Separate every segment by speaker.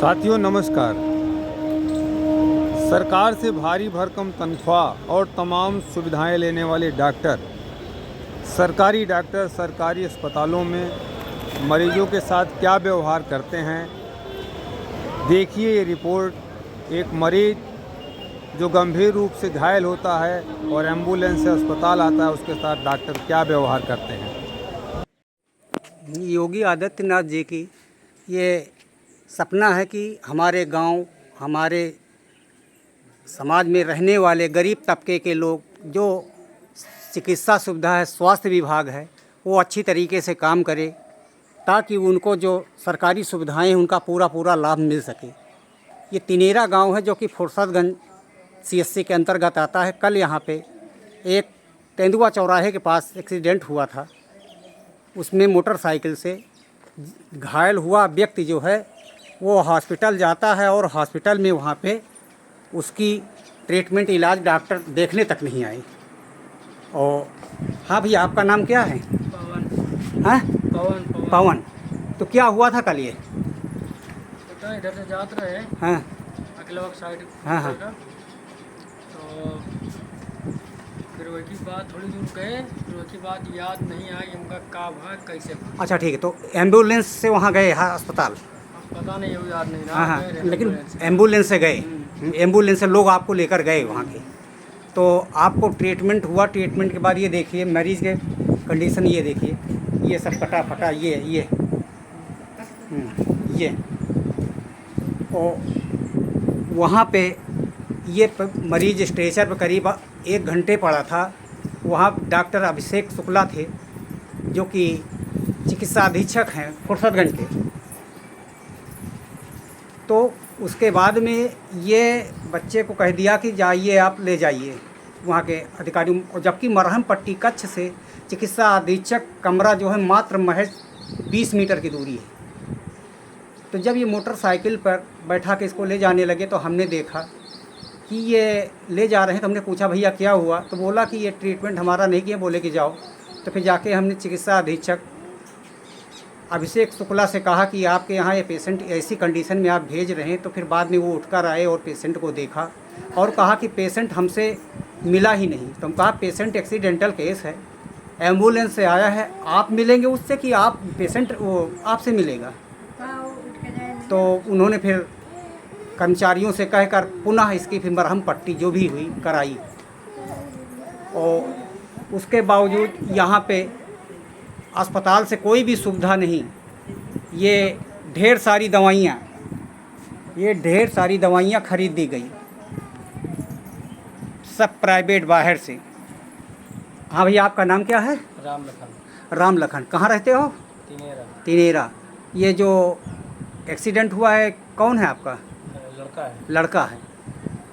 Speaker 1: साथियों नमस्कार। सरकार से भारी भरकम तनख्वाह और तमाम सुविधाएं लेने वाले डॉक्टर, सरकारी अस्पतालों में मरीजों के साथ क्या व्यवहार करते हैं, देखिए ये रिपोर्ट। एक मरीज जो गंभीर रूप से घायल होता है और एम्बुलेंस से अस्पताल आता है, उसके साथ डॉक्टर क्या व्यवहार करते हैं।
Speaker 2: योगी आदित्यनाथ जी की ये सपना है कि हमारे गांव, हमारे समाज में रहने वाले गरीब तबके के लोग, जो चिकित्सा सुविधा है, स्वास्थ्य विभाग है, वो अच्छी तरीके से काम करे ताकि उनको जो सरकारी सुविधाएं हैं उनका पूरा लाभ मिल सके। ये तिनेरा गांव है जो कि फुरसतगंज CSC के अंतर्गत आता है। कल यहाँ पे एक तेंदुआ चौराहे के पास एक्सीडेंट हुआ था। उसमें मोटरसाइकिल से घायल हुआ व्यक्ति जो है वो हॉस्पिटल जाता है और हॉस्पिटल में वहाँ पे उसकी ट्रीटमेंट इलाज डॉक्टर देखने तक नहीं आए। और हाँ भैया, आपका नाम क्या है?
Speaker 3: पवन।
Speaker 2: हाँ, पवन। तो क्या हुआ था कल ये?
Speaker 3: तो इधर से जात रहे,
Speaker 2: हाँ
Speaker 3: अगला साइड।
Speaker 2: हाँ।
Speaker 3: तो फिर वही बात थोड़ी दूर गए, फिर वही बात याद नहीं आई हमका का भाग कैसे भाग।
Speaker 2: अच्छा ठीक है। तो एम्बुलेंस से वहाँ गए? हाँ, अस्पताल?
Speaker 3: पता नहीं, वो याद नहीं
Speaker 2: हाँ
Speaker 3: रहा।
Speaker 2: हाँ, लेकिन एम्बुलेंस से गए। एम्बुलेंस से लोग आपको लेकर गए वहाँ के। तो आपको ट्रीटमेंट हुआ। ट्रीटमेंट के बाद ये देखिए मरीज़ के कंडीशन, ये देखिए, ये सब कटा फटा, ये और वहाँ पे ये मरीज स्ट्रेचर पर करीब 1 घंटे पड़ा था। वहाँ डॉक्टर अभिषेक शुक्ला थे जो कि चिकित्सा अधीक्षक हैं फुरसतगंज के। तो उसके बाद में ये बच्चे को कह दिया कि जाइए, आप ले जाइए वहाँ के अधिकारियों। और जबकि मरहम पट्टी कक्ष से चिकित्सा अधीक्षक कमरा जो है मात्र महज 20 मीटर की दूरी है। तो जब ये मोटरसाइकिल पर बैठा के इसको ले जाने लगे तो हमने देखा कि ये ले जा रहे हैं। तो हमने पूछा भैया क्या हुआ? तो बोला कि ये ट्रीटमेंट हमारा नहीं किया, बोले कि जाओ। तो फिर जाके हमने चिकित्सा अधीक्षक अभिषेक शुक्ला से कहा कि आपके यहाँ ये पेशेंट ऐसी कंडीशन में आप भेज रहे हैं। तो फिर बाद में वो उठकर आए और पेशेंट को देखा और कहा कि पेशेंट हमसे मिला ही नहीं। तो हम कहा पेशेंट एक्सीडेंटल केस है, एम्बुलेंस से आया है, आप मिलेंगे उससे कि आप पेशेंट वो आपसे मिलेगा? तो उन्होंने फिर कर्मचारियों से कहकर पुनः इसकी फिर मरहम पट्टी जो भी हुई कराई। और उसके बावजूद यहाँ पे अस्पताल से कोई भी सुविधा नहीं। ये ढेर सारी दवाइयाँ खरीद दी गई, सब प्राइवेट बाहर से। हाँ भैया, आपका नाम क्या है? राम लखन। कहाँ रहते हो? तिनेरा। ये जो एक्सीडेंट हुआ है कौन है आपका? लड़का है।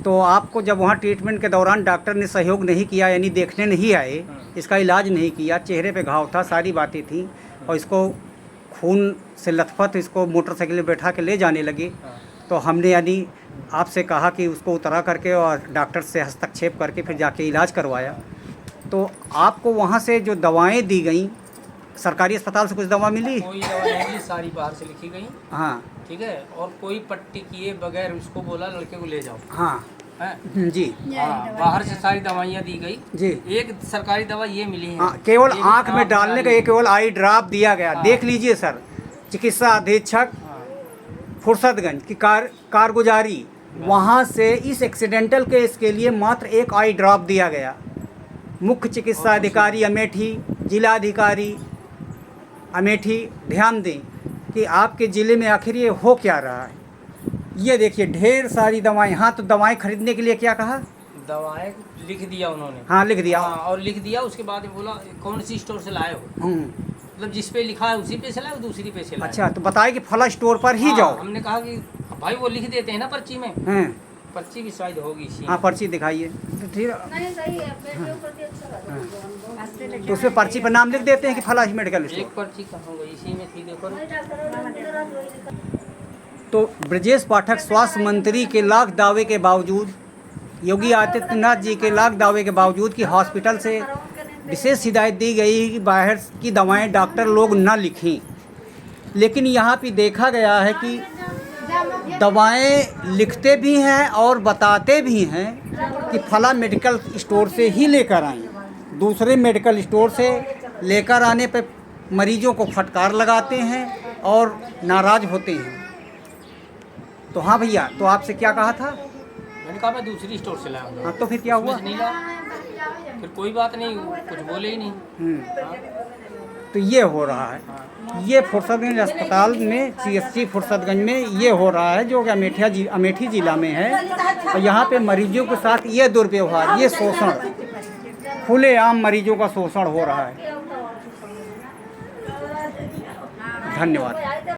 Speaker 2: तो आपको जब वहाँ ट्रीटमेंट के दौरान डॉक्टर ने सहयोग नहीं किया, यानी देखने नहीं आए, इसका इलाज नहीं किया, चेहरे पे घाव था, सारी बातें थी, और इसको खून से लथपथ इसको मोटरसाइकिल में बैठा के ले जाने लगे, तो हमने यानी आपसे कहा कि उसको उतरा करके और डॉक्टर से हस्तक्षेप करके फिर जाके इलाज करवाया। तो आपको वहाँ से जो दवाएं दी गई, सरकारी अस्पताल से कुछ दवा मिली?
Speaker 3: कोई दवा नहीं मिली, सारी बाहर से लिखी गई।
Speaker 2: हाँ
Speaker 3: ठीक है, और कोई पट्टी किए बगैर उसको बोला लड़के को ले जाओ।
Speaker 2: हाँ
Speaker 3: है
Speaker 2: जी।
Speaker 3: हाँ, बाहर से सारी दवाइयाँ दी गई जी। एक सरकारी दवा ये मिली है।
Speaker 2: हाँ, केवल आँख में डालने का एक केवल आई ड्रॉप दिया गया। देख लीजिए सर, चिकित्सा अधीक्षक फुरसतगंज की कारगुजारी, वहाँ से इस एक्सीडेंटल केस के लिए मात्र एक आई ड्रॉप दिया गया। मुख्य चिकित्सा अधिकारी अमेठी, जिला अधिकारी अमेठी, ध्यान दें कि आपके ज़िले में आखिर ये हो क्या रहा है। ये देखिए ढेर सारी दवाएं। हाँ, तो दवाएं खरीदने के लिए क्या कहा?
Speaker 3: दवाएं लिख दिया उन्होंने।
Speaker 2: हाँ, लिख दिया।
Speaker 3: हाँ, और लिख दिया। उसके बाद बोला कौन सी स्टोर से लाए हो, मतलब जिस पे लिखा है उसी पे से लाए, दूसरी पे से लाए।
Speaker 2: अच्छा, तो बताए कि फला स्टोर पर ही जाओ।
Speaker 3: हमने कहा कि भाई वो लिख देते हैं ना पर्ची में। पर्ची भी शायद होगी इसी।
Speaker 2: हाँ, पर्ची दिखाइए। तो ठीक है, तो उसमें पर्ची पर नाम लिख देते हैं कि फला मेडिकल स्टोर।
Speaker 3: एक पर्ची कहाँ गई, इसी में थी, देखो।
Speaker 2: तो ब्रजेश पाठक स्वास्थ्य मंत्री के लाख दावे के बावजूद, योगी आदित्यनाथ जी के लाख दावे के बावजूद कि हॉस्पिटल से विशेष हिदायत दी गई कि बाहर की दवाएं डॉक्टर लोग न लिखें, लेकिन यहाँ पे देखा गया है कि दवाएं लिखते भी हैं और बताते भी हैं कि फला मेडिकल स्टोर से ही लेकर आएं। दूसरे मेडिकल स्टोर से लेकर आने पे मरीजों को फटकार लगाते हैं और नाराज़ होते हैं। तो हाँ भैया, तो आपसे क्या कहा था?
Speaker 3: मैंने कहा मैं दूसरी स्टोर से लाऊंगा।
Speaker 2: हाँ, तो फिर क्या हुआ?
Speaker 3: उसमें से नहीं ला, फिर कोई बात नहीं, कुछ बोले ही नहीं।
Speaker 2: तो ये हो रहा है, ये फुर्सतगंज अस्पताल में, CSC फुर्सतगंज में ये हो रहा है, जो कि अमेठी ज़िला में है। और यहाँ पे मरीजों के साथ ये दुर्व्यवहार, ये शोषण, खुलेआम मरीजों का शोषण हो रहा है। धन्यवाद।